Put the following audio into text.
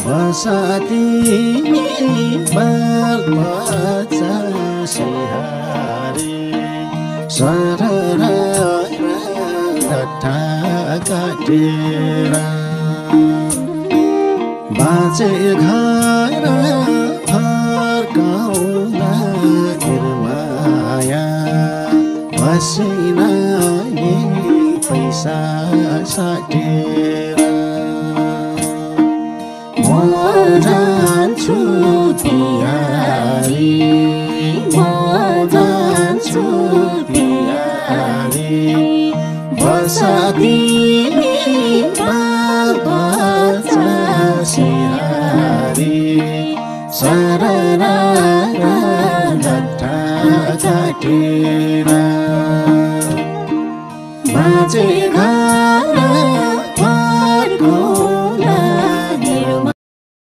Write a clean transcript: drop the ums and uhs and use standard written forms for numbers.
बसती बालबच्चा सिहारी सरर रट्टा काटेर बाँचे घर फर्काउँदा निर्माया पसिना पैसा साटेर म जान्छु तिहारी म जान्छु तिहारी बसती बालबच्चा सिहारी सरर रट्टा काटेर बाँचे घर